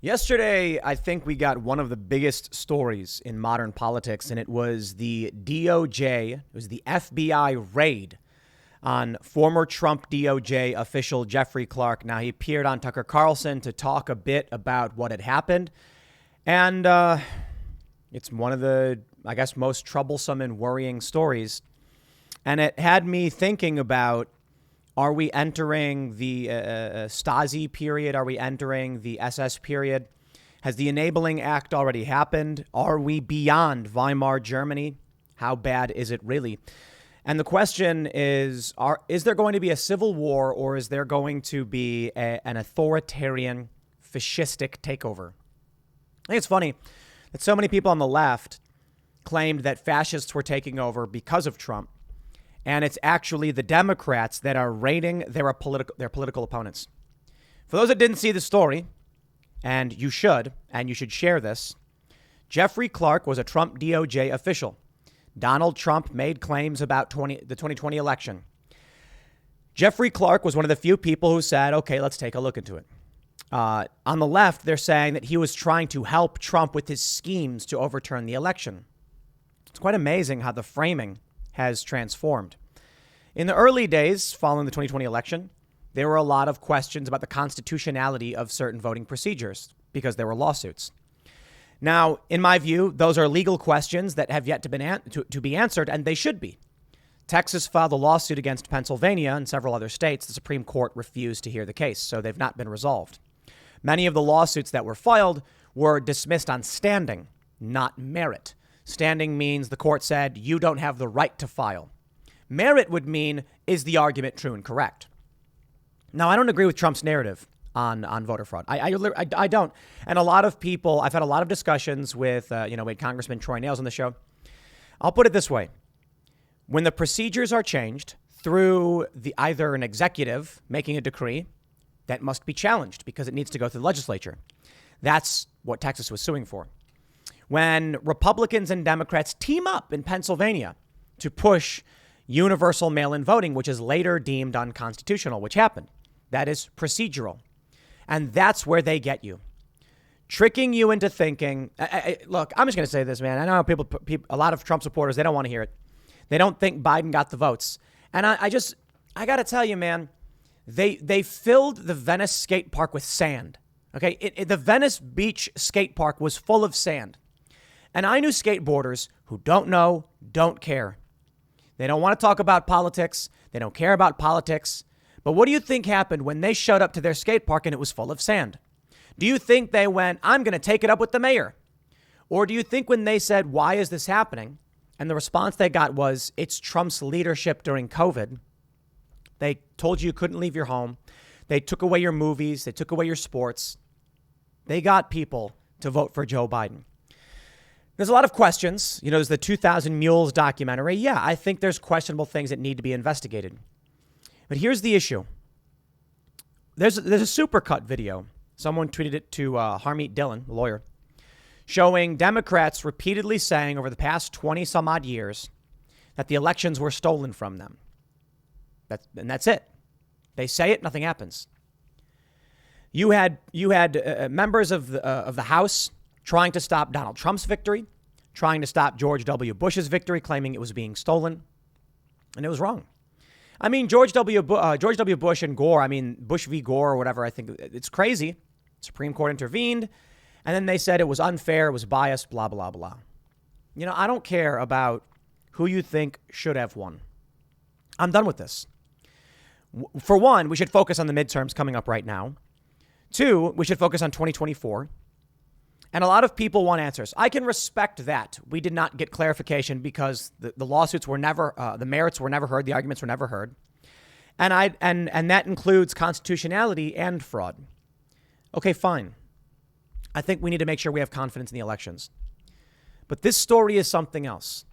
Yesterday, I think we got one of the biggest stories in modern politics, and it was the DOJ, it was the FBI raid on former Trump DOJ official Jeffrey Clark. Now, he appeared on Tucker Carlson to talk a bit about what had happened, and it's one of the, I guess, most troublesome and worrying stories. And it had me thinking about, are we entering the Stasi period? Are we entering the SS period? Has the Enabling Act already happened? Are we beyond Weimar Germany? How bad is it really? And the question is there going to be a civil war, or is there going to be an authoritarian, fascistic takeover? I think it's funny that so many people on the left claimed that fascists were taking over because of Trump. And it's actually the Democrats that are raiding their political opponents. For those that didn't see the story, and you should share this, Jeffrey Clark was a Trump DOJ official. Donald Trump made claims about the 2020 election. Jeffrey Clark was one of the few people who said, okay, let's take a look into it. On the left, they're saying that he was trying to help Trump with his schemes to overturn the election. It's quite amazing how the framing has transformed. In the early days following the 2020 election, there were a lot of questions about the constitutionality of certain voting procedures because there were lawsuits. Now, in my view, those are legal questions that have yet to be answered, and they should be. Texas filed a lawsuit against Pennsylvania and several other states. The Supreme Court refused to hear the case, so they've not been resolved. Many of the lawsuits that were filed were dismissed on standing, not merit. Standing means the court said you don't have the right to file. Merit would mean, is the argument true and correct? Now, I don't agree with Trump's narrative on voter fraud. I don't. And a lot of people, I've had a lot of discussions with, we had Congressman Troy Nails on the show. I'll put it this way. When the procedures are changed through either an executive making a decree, that must be challenged because it needs to go through the legislature. That's what Texas was suing for. When Republicans and Democrats team up in Pennsylvania to push universal mail-in voting, which is later deemed unconstitutional, which happened. That is procedural. And that's where they get you. Tricking you into thinking, look, I'm just going to say this, man. I know people, a lot of Trump supporters, they don't want to hear it. They don't think Biden got the votes. And I got to tell you, man, they filled the Venice skate park with sand. Okay, the Venice Beach skate park was full of sand. And I knew skateboarders who don't know, don't care. They don't want to talk about politics. They don't care about politics. But what do you think happened when they showed up to their skate park and it was full of sand? Do you think they went, I'm going to take it up with the mayor? Or do you think when they said, why is this happening? And the response they got was, it's Trump's leadership during COVID. They told you couldn't leave your home. They took away your movies. They took away your sports. They got people to vote for Joe Biden. There's a lot of questions. There's the 2000 Mules documentary. Yeah, I think there's questionable things that need to be investigated. But here's the issue. There's a supercut video. Someone tweeted it to Harmeet Dillon, the lawyer, showing Democrats repeatedly saying over the past 20 some odd years that the elections were stolen from them. That's it. They say it, nothing happens. You had members of the House trying to stop Donald Trump's victory, trying to stop George W. Bush's victory, claiming it was being stolen. And it was wrong. I mean, George W. Bush and Gore, Bush v. Gore or whatever, I think it's crazy. Supreme Court intervened. And then they said it was unfair, it was biased, blah, blah, blah. I don't care about who you think should have won. I'm done with this. For one, we should focus on the midterms coming up right now. Two, we should focus on 2024. And a lot of people want answers. I can respect that. We did not get clarification because the lawsuits were never, the merits were never heard, the arguments were never heard. And that includes constitutionality and fraud. Okay, fine. I think we need to make sure we have confidence in the elections. But this story is something else.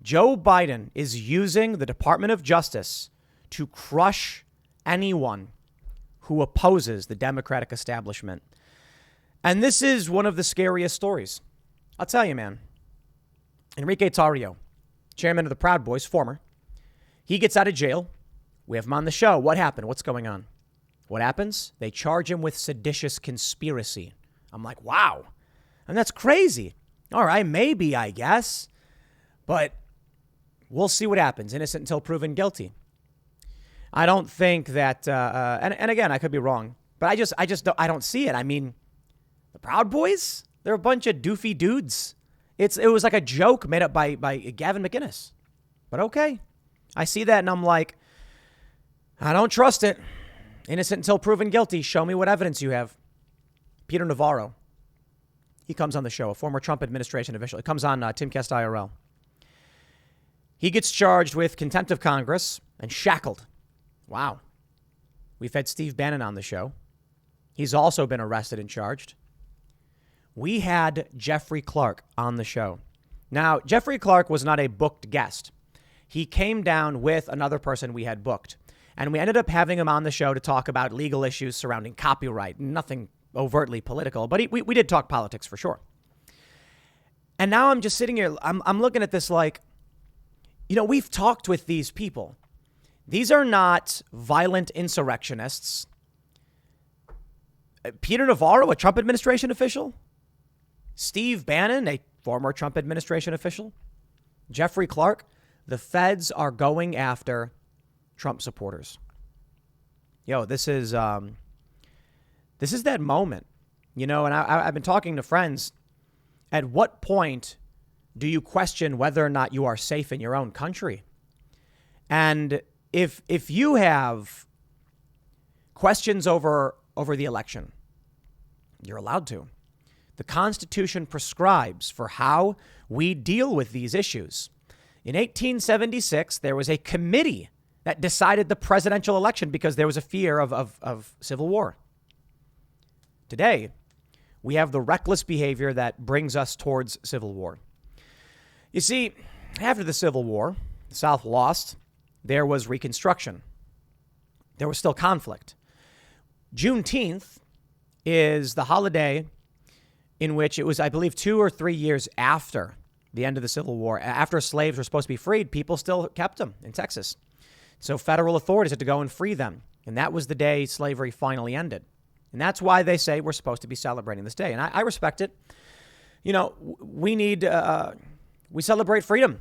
Joe Biden is using the Department of Justice to crush anyone who opposes the Democratic establishment. And this is one of the scariest stories. I'll tell you, man. Enrique Tarrio, chairman of the Proud Boys, former, he gets out of jail. We have him on the show. What happened? What's going on? What happens? They charge him with seditious conspiracy. I'm like, wow. And that's crazy. All right, maybe, I guess. But we'll see what happens. Innocent until proven guilty. I don't think that, and again, I could be wrong, but I just don't see it. I mean, the Proud Boys, they're a bunch of doofy dudes. It was like a joke made up by Gavin McInnes. But okay, I see that and I'm like, I don't trust it. Innocent until proven guilty. Show me what evidence you have. Peter Navarro, he comes on the show, a former Trump administration official. He comes on Timcast IRL. He gets charged with contempt of Congress and shackled. Wow. We've had Steve Bannon on the show. He's also been arrested and charged. We had Jeffrey Clark on the show. Now, Jeffrey Clark was not a booked guest. He came down with another person we had booked. And we ended up having him on the show to talk about legal issues surrounding copyright. Nothing overtly political, but we did talk politics for sure. And now I'm just sitting here. I'm looking at this like, we've talked with these people. These are not violent insurrectionists. Peter Navarro, a Trump administration official. Steve Bannon, a former Trump administration official. Jeffrey Clark. The feds are going after Trump supporters. This is that moment, and I've been talking to friends. At what point do you question whether or not you are safe in your own country? And if you have questions over the election, you're allowed to. The Constitution prescribes for how we deal with these issues. In 1876, there was a committee that decided the presidential election because there was a fear of civil war. Today, we have the reckless behavior that brings us towards civil war. You see, after the Civil War, the South lost. There was Reconstruction. There was still conflict. Juneteenth is the holiday in which it was, I believe, 2 or 3 years after the end of the Civil War. After slaves were supposed to be freed, people still kept them in Texas. So federal authorities had to go and free them. And that was the day slavery finally ended. And that's why they say we're supposed to be celebrating this day. And I respect it. We celebrate freedom.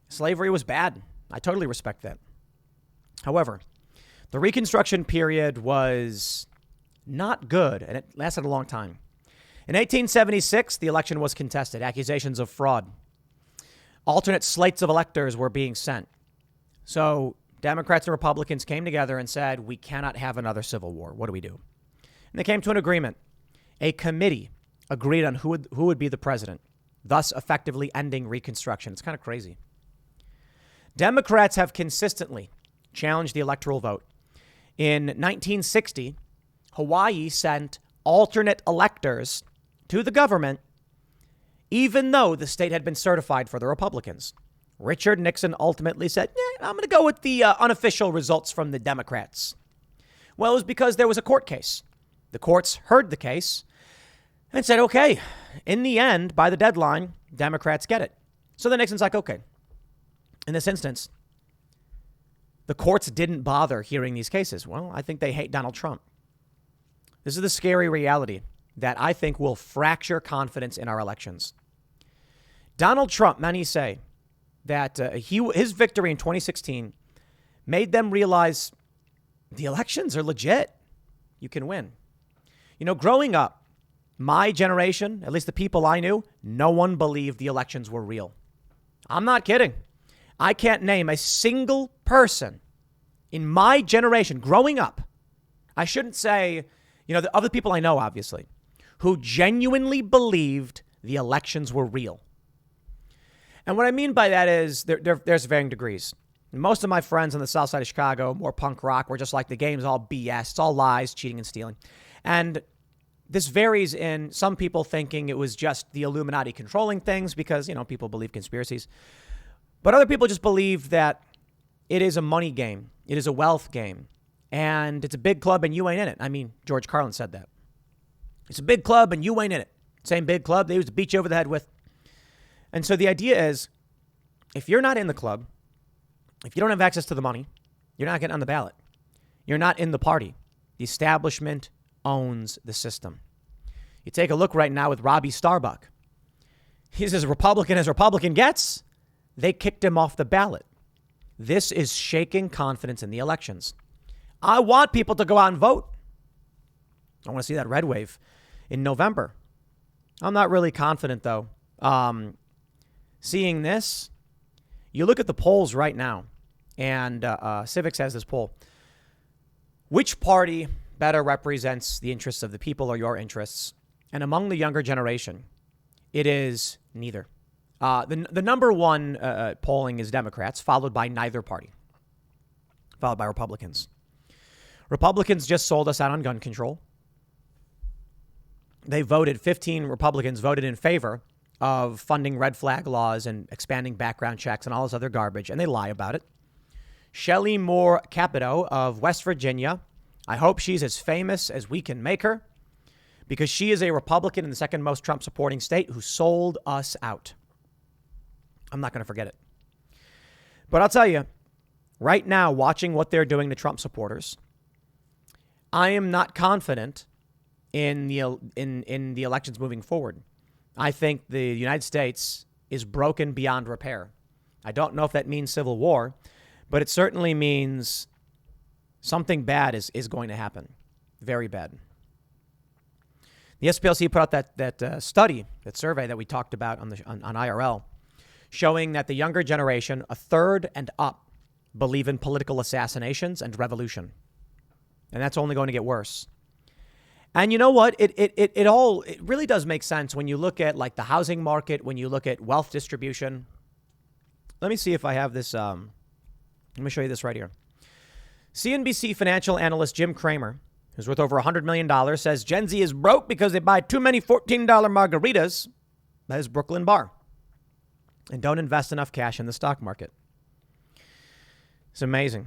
Slavery was bad. I totally respect that. However, the Reconstruction period was not good, and it lasted a long time. In 1876, the election was contested, accusations of fraud. Alternate slates of electors were being sent. So Democrats and Republicans came together and said, we cannot have another civil war. What do we do? And they came to an agreement. A committee agreed on who would be the president, thus effectively ending Reconstruction. It's kind of crazy. Democrats have consistently challenged the electoral vote. In 1960, Hawaii sent alternate electors to the government, even though the state had been certified for the Republicans. Richard Nixon ultimately said, I'm going to go with the unofficial results from the Democrats. Well, it was because there was a court case. The courts heard the case and said, okay, in the end, by the deadline, Democrats get it. So then Nixon's like, okay, in this instance, the courts didn't bother hearing these cases. Well, I think they hate Donald Trump. This is the scary reality that I think will fracture confidence in our elections. Donald Trump, many say that his victory in 2016 made them realize the elections are legit. You can win. Growing up, my generation, at least the people I knew, no one believed the elections were real. I'm not kidding. I can't name a single person in my generation growing up. I shouldn't say, the other people I know, obviously, who genuinely believed the elections were real. And what I mean by that is there's varying degrees. Most of my friends on the south side of Chicago, more punk rock, were just like, the game's all BS. It's all lies, cheating, and stealing. And this varies in some people thinking it was just the Illuminati controlling things because, people believe conspiracies. But other people just believe that it is a money game. It is a wealth game. And it's a big club and you ain't in it. I mean, George Carlin said that. It's a big club and you ain't in it. Same big club they used to beat you over the head with. And so the idea is, if you're not in the club, if you don't have access to the money, you're not getting on the ballot. You're not in the party. The establishment owns the system. You take a look right now with Robbie Starbuck. He's as Republican gets. They kicked him off the ballot. This is shaking confidence in the elections. I want people to go out and vote. I want to see that red wave in November. I'm not really confident, though. Seeing this, you look at the polls right now, and Civics has this poll. Which party better represents the interests of the people or your interests? And among the younger generation, it is neither. The number one polling is Democrats, followed by neither party, followed by Republicans. Republicans just sold us out on gun control. They voted, 15 Republicans voted in favor of funding red flag laws and expanding background checks and all this other garbage, and they lie about it. Shelley Moore Capito of West Virginia, I hope she's as famous as we can make her, because she is a Republican in the second most Trump supporting state who sold us out. I'm not going to forget it. But I'll tell you, right now, watching what they're doing to Trump supporters, I am not confident in the elections moving forward. I think the United States is broken beyond repair. I don't know if that means civil war, but it certainly means something bad is going to happen. Very bad. The SPLC put out that study, that survey that we talked about on IRL, showing that the younger generation, a third and up, believe in political assassinations and revolution. And that's only going to get worse. And you know what? It really does make sense when you look at like the housing market, when you look at wealth distribution. Let me see if I have this. Let me show you this right here. CNBC financial analyst Jim Cramer, who's worth over $100 million, says Gen Z is broke because they buy too many $14 margaritas at his Brooklyn bar and don't invest enough cash in the stock market. It's amazing.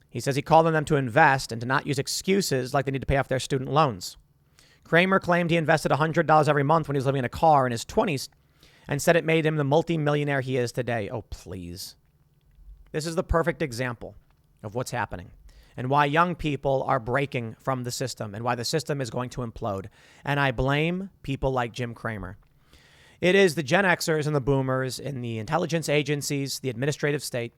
He says he called on them to invest and to not use excuses like they need to pay off their student loans. Cramer claimed he invested $100 every month when he was living in a car in his 20s and said it made him the multimillionaire he is today. Oh, please. This is the perfect example of what's happening and why young people are breaking from the system and why the system is going to implode. And I blame people like Jim Cramer. It is the Gen Xers and the boomers in the intelligence agencies, the administrative state.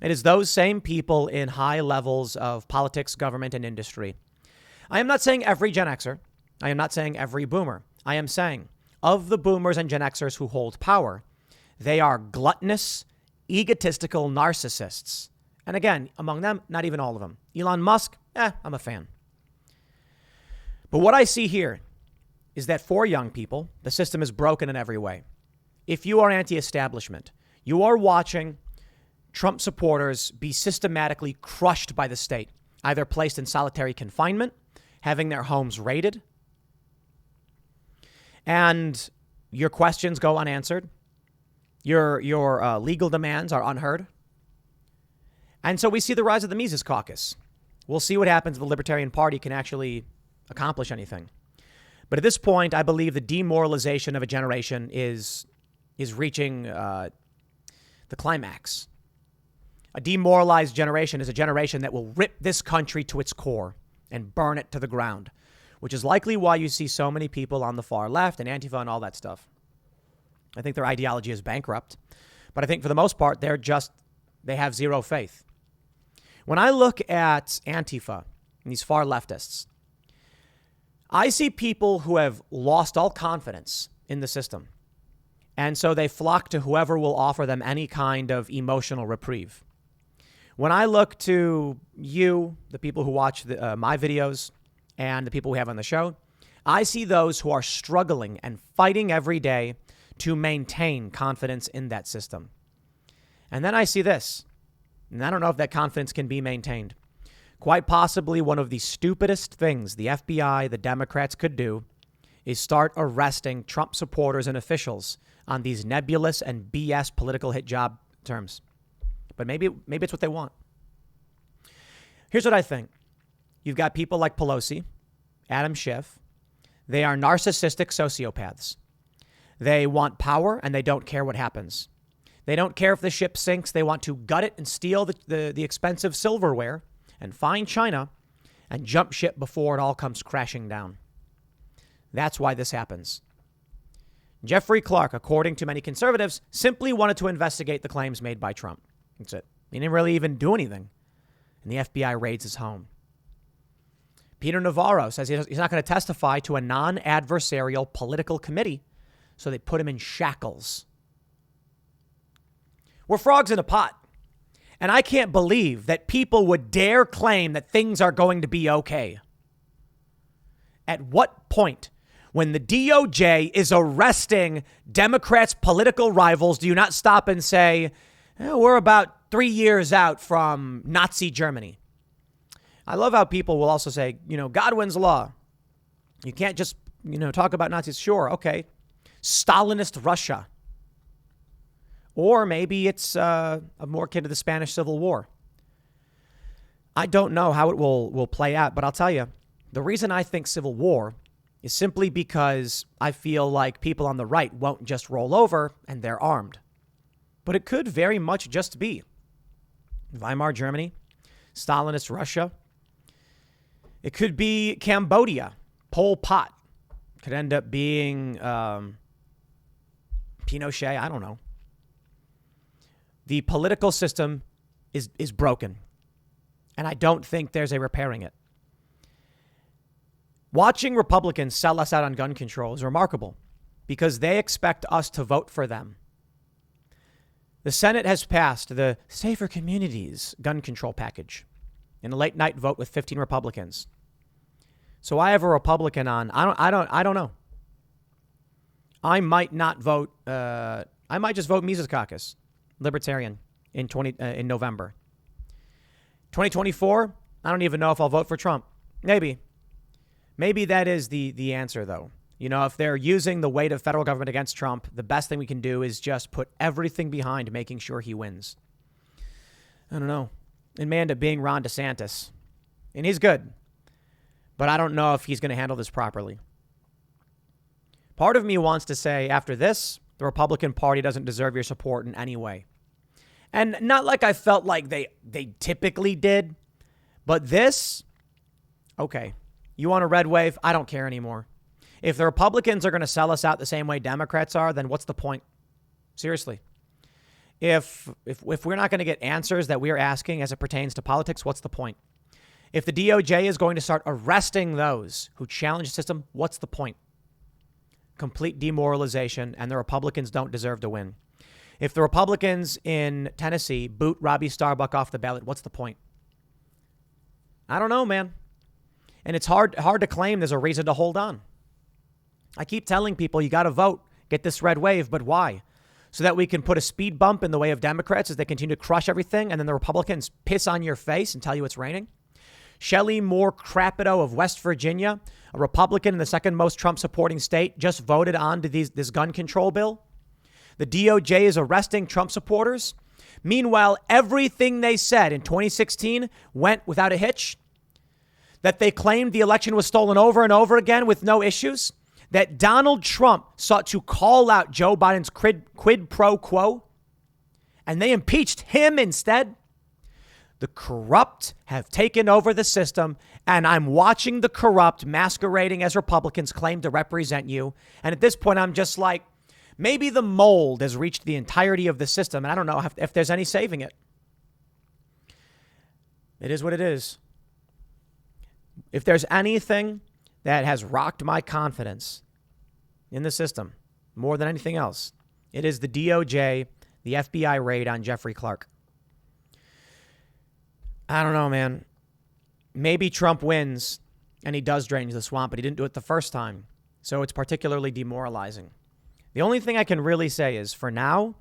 It is those same people in high levels of politics, government, and industry. I am not saying every Gen Xer. I am not saying every boomer. I am saying of the boomers and Gen Xers who hold power, they are gluttonous, egotistical narcissists. And again, among them, not even all of them. Elon Musk, I'm a fan. But what I see here is that for young people, the system is broken in every way. If you are anti-establishment, you are watching Trump supporters be systematically crushed by the state, either placed in solitary confinement, having their homes raided, and your questions go unanswered. Your legal demands are unheard. And so we see the rise of the Mises Caucus. We'll see what happens if the Libertarian Party can actually accomplish anything. But at this point, I believe the demoralization of a generation is reaching the climax. A demoralized generation is a generation that will rip this country to its core and burn it to the ground, which is likely why you see so many people on the far left and Antifa and all that stuff. I think their ideology is bankrupt, but I think for the most part, they have zero faith. When I look at Antifa and these far leftists, I see people who have lost all confidence in the system. And so they flock to whoever will offer them any kind of emotional reprieve. When I look to you, the people who watch my videos and the people we have on the show, I see those who are struggling and fighting every day to maintain confidence in that system. And then I see this, and I don't know if that confidence can be maintained. Quite possibly one of the stupidest things the FBI, the Democrats could do is start arresting Trump supporters and officials on these nebulous and BS political hit job terms. But maybe it's what they want. Here's what I think. You've got people like Pelosi, Adam Schiff. They are narcissistic sociopaths. They want power and they don't care what happens. They don't care if the ship sinks. They want to gut it and steal the expensive silverware and find China and jump ship before it all comes crashing down. That's why this happens. Jeffrey Clark, according to many conservatives, simply wanted to investigate the claims made by Trump. That's it. He didn't really even do anything. And the FBI raids his home. Peter Navarro says he's not going to testify to a non-adversarial political committee, so they put him in shackles. We're frogs in a pot. And I can't believe that people would dare claim that things are going to be okay. At what point, when the DOJ is arresting Democrats' political rivals, do you not stop and say, we're about 3 years out from Nazi Germany? I love how people will also say, Godwin's law. You can't just, talk about Nazis. Sure, okay. Stalinist Russia. Or maybe it's more akin to the Spanish Civil War. I don't know how it will play out, but I'll tell you, the reason I think civil war is simply because I feel like people on the right won't just roll over and they're armed. But it could very much just be Weimar Germany, Stalinist Russia. It could be Cambodia, Pol Pot. Could end up being Pinochet. I don't know. The political system is broken, and I don't think there's a repairing it. Watching Republicans sell us out on gun control is remarkable because they expect us to vote for them. The Senate has passed the Safer Communities gun control package in a late night vote with 15 Republicans. So I have a Republican on. I don't know. I might not vote. I might just vote Mises Caucus, Libertarian, in November. 2024. I don't even know if I'll vote for Trump. Maybe that is the answer, though. If they're using the weight of federal government against Trump, the best thing we can do is just put everything behind making sure he wins. I don't know. It may end up being Ron DeSantis. And he's good. But I don't know if he's going to handle this properly. Part of me wants to say, after this, the Republican Party doesn't deserve your support in any way. And not like I felt like they typically did. But this, okay. You want a red wave? I don't care anymore. If the Republicans are going to sell us out the same way Democrats are, then what's the point? Seriously. If we're not going to get answers that we're asking as it pertains to politics, what's the point? If the DOJ is going to start arresting those who challenge the system, what's the point? Complete demoralization, and the Republicans don't deserve to win. If the Republicans in Tennessee boot Robbie Starbuck off the ballot, what's the point? I don't know, man. And it's hard to claim there's a reason to hold on. I keep telling people you got to vote, get this red wave, but why? So that we can put a speed bump in the way of Democrats as they continue to crush everything, and then the Republicans piss on your face and tell you it's raining. Shelley Moore Crapito of West Virginia, a Republican in the second most Trump-supporting state, just voted on to this gun control bill. The DOJ is arresting Trump supporters. Meanwhile, everything they said in 2016 went without a hitch. That they claimed the election was stolen over and over again with no issues. That Donald Trump sought to call out Joe Biden's quid pro quo. And they impeached him instead. The corrupt have taken over the system. And I'm watching the corrupt masquerading as Republicans claim to represent you. And at this point, I'm just like, maybe the mold has reached the entirety of the system. And I don't know if there's any saving it. It is what it is. If there's anything that has rocked my confidence in the system more than anything else, it is the DOJ, the FBI raid on Jeffrey Clark. I don't know, man. Maybe Trump wins and he does drain the swamp, but he didn't do it the first time. So it's particularly demoralizing. The only thing I can really say is for now,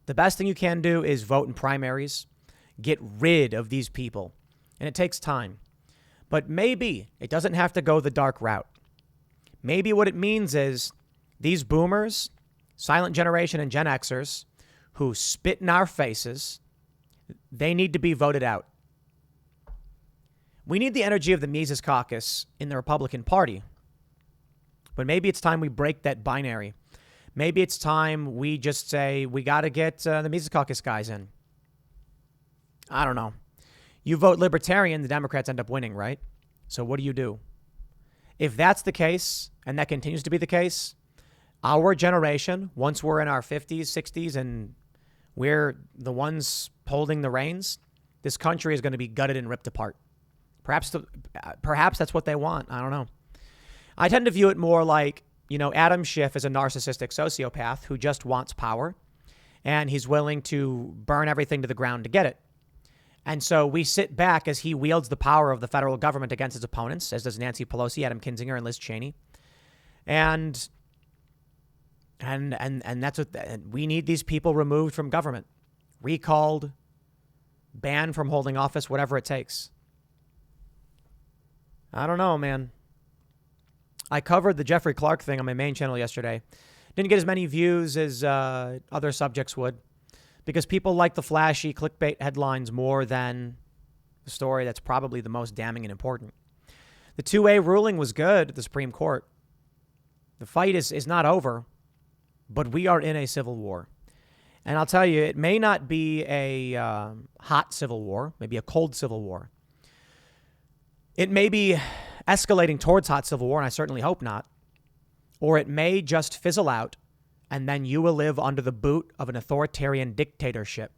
the best thing you can do is vote in primaries, get rid of these people. And it takes time. But maybe it doesn't have to go the dark route. Maybe what it means is these boomers, silent generation and Gen Xers who spit in our faces, they need to be voted out. We need the energy of the Mises Caucus in the Republican Party. But maybe it's time we break that binary. Maybe it's time we just say we got to get the Mises Caucus guys in. I don't know. You vote Libertarian, the Democrats end up winning, right? So what do? If that's the case, and that continues to be the case, our generation, once we're in our 50s, 60s, and we're the ones holding the reins, this country is going to be gutted and ripped apart. Perhaps that's what they want. I don't know. I tend to view it more like, Adam Schiff is a narcissistic sociopath who just wants power, and he's willing to burn everything to the ground to get it. And so we sit back as he wields the power of the federal government against his opponents, as does Nancy Pelosi, Adam Kinzinger, and Liz Cheney. And that's what we need, these people removed from government, recalled, banned from holding office, whatever it takes. I don't know, man. I covered the Jeffrey Clark thing on my main channel yesterday. Didn't get as many views as other subjects would, because people like the flashy clickbait headlines more than the story that's probably the most damning and important. The 2A ruling was good at the Supreme Court. The fight is not over, but we are in a civil war. And I'll tell you, it may not be a hot civil war, maybe a cold civil war. It may be escalating towards hot civil war, and I certainly hope not. Or it may just fizzle out, and then you will live under the boot of an authoritarian dictatorship,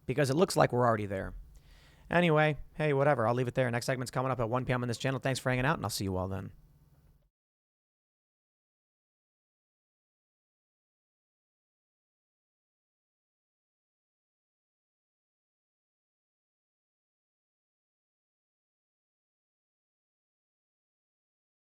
because it looks like we're already there. Anyway, hey, whatever. I'll leave it there. Next segment's coming up at 1 p.m. on this channel. Thanks for hanging out, and I'll see you all then.